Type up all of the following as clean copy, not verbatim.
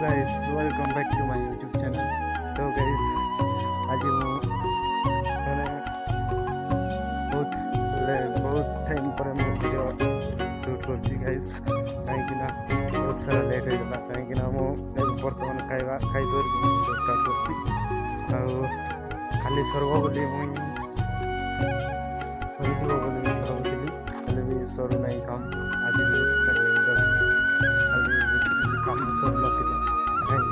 Guys welcome back to my YouTube channel. तो guys आज मैंने बहुत टाइम पर वीडियो शूट करছি गाइस कहीं बहुत सारा लेट होगा कहीं बर्तमान खाइबा खाई स्टार्ट करছি खाली सर्व बोली सरुली भी सरू नहीं काम आज काम सर नथिला कहीं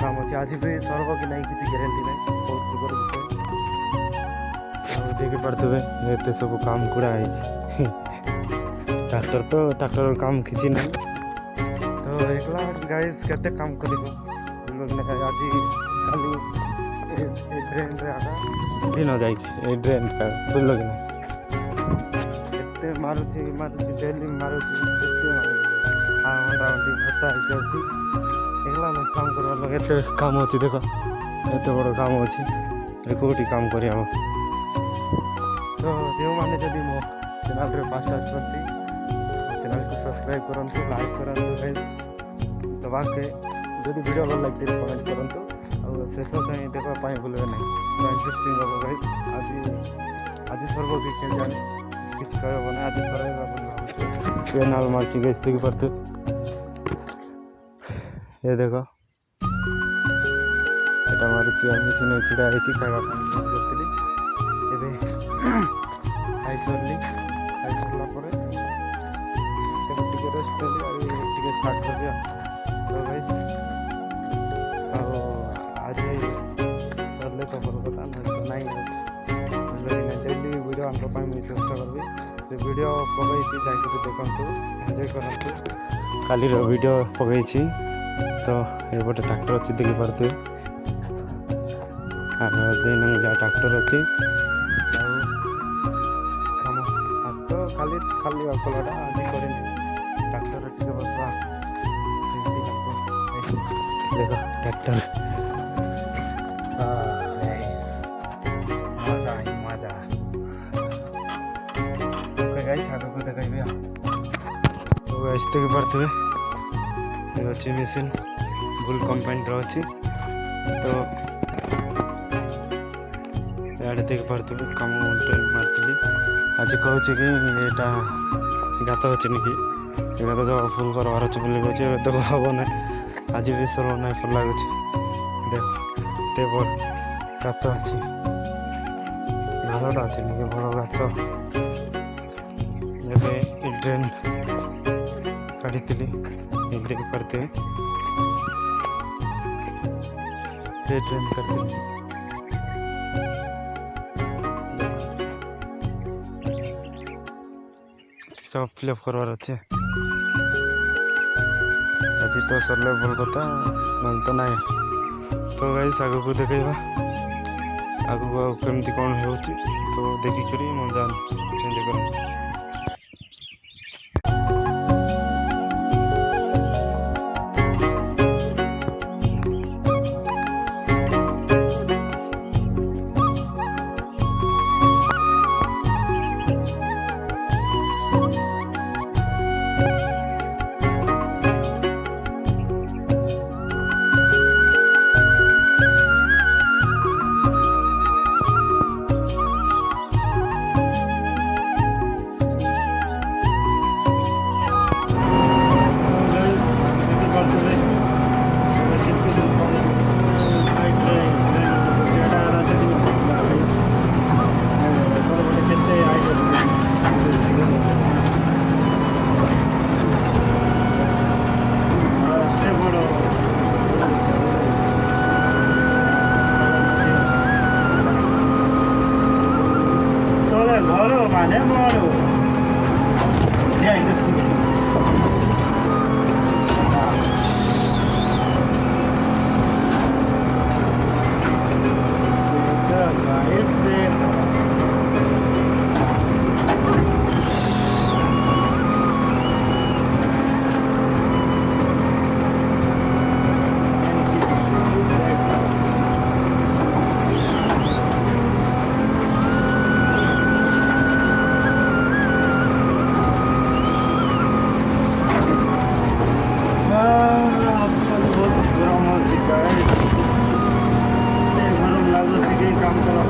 काम अच्छे आज भी सर्व कि नहीं किसी ग्यारंटी नहीं बहुत दुखर विषय देखी पारे एत सब काम गुड़ा ट्रैक्टर तो ट्रैक्टर काम किसी नहीं तो एकला गाइस केते काम करी आज खाली ड्रेन रे आगा दिन हो जाई ड्रेन का फुल लगे मारुति डेली मारुति भत्ता एकला काम करवा एते काम अच्छी देख एत बड़ काम अच्छी कौटी काम कर तो जो मैंने जब मो चैनल रे फास्ट आसती चैनल को सब्सक्राइब करूँ लाइक करूँ गाइस दबा के जब वीडियो भल लगे कमेंट करूँ और शेष कहीं देखा भूलें ना पूरा इंटरेस्टिंग हम गाइस आज सर्व किसी जाने किसी कहब ना आज कर नाल मार्ची गई देखी पारे ये देख यहाँ मारुति मेसिन छिड़ा है खावा करी खाई सारे खाई सारा रेस्ट टे स्टार्ट कर तो गाइस आज सरले तो भल कथा ना डेली वीडियो आम चेष्टा करी वीडियो पकई जाकर देखु एंजॉय करूँ काली वीडियो पकई तो ये गोटे ट्रैक्टर अच्छी देखी पारे ट्रैक्टर अच्छी तो खाली खाली कलाटा आज कर ट्रैक्टर टे बसवा देख ट्रैक्टर मजा ही मजा गाइस आगे को देखाइबे तो गाइस देखि पारे ये अच्छी मेसिन फुल कंपाउंड अच्छी तो यार देख पारे कम मार्ली आज कहूँ कि यहाँ गात अच्छे कि गात जब फुल करवार अच्छे बोले कहे तो हम ना आज भी सर्व ना फुल लगुच देख बड़ गात अच्छी भलटा अच्छे निके भल गात ड्रेन काढ़ी देख पारे ड्रेन काढ़ी सब फिलअप करवार अच्छे आज तो सरले भल कथा ना तो ना तो गाइस आग को देखा आग को कमी कौन हो तो देखिक मजा एंजॉय कर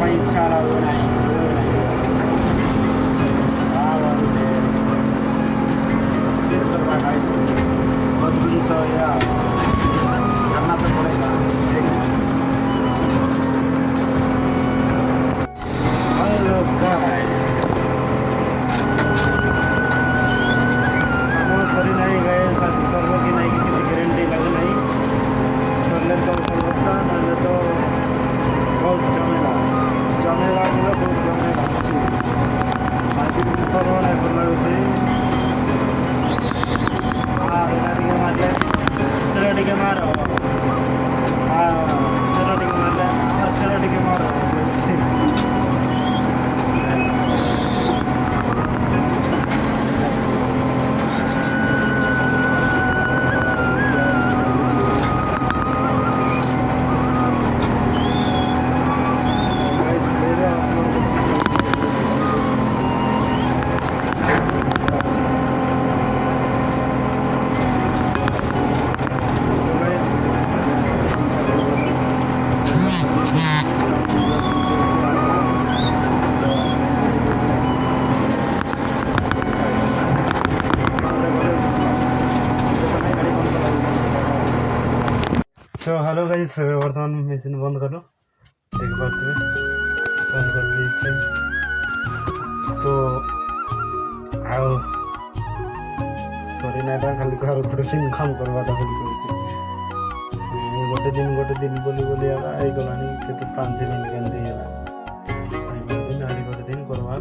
ପାଇଁ ଇଚ୍ଛା ଲାଗୁନାହିଁ। प्लीज करवा गाइस, मजबूरी तो यार करना तो पड़ेगा। हेलो गाइस, हम सरी नहीं गए साथी सर्व की नहीं की किसी गारंटी लगे नहीं करने तो होता नहीं तो बहुत जमेला जमेला बोले बहुत जमेला आज भी सर्व नहीं कर लगे टिके मारले सेरा टिके मारो सेरा टिके मारले सेरा टिके मारो तो हेलो गाइस, बर्तमान मेसिन बंद करो देख पारे बंद कर दीजिए। तो आओ सॉरी ना खाली घर दिन काम करवा गोटे दिन बोली बोली गलानी के तो 5 दिन केमती है दिन आगे गोटे दिन करवा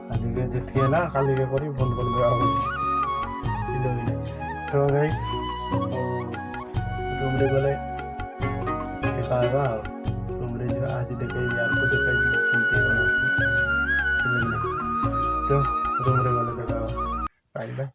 खाली के जेठी है खाली के करी बंद कर दिया। तो गाइस रूम रे गले देखा रूम रे आज देखे यार को देखा केमती तो रूम रे गले देखा बाय बाय।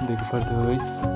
देख पाते हो गाइस।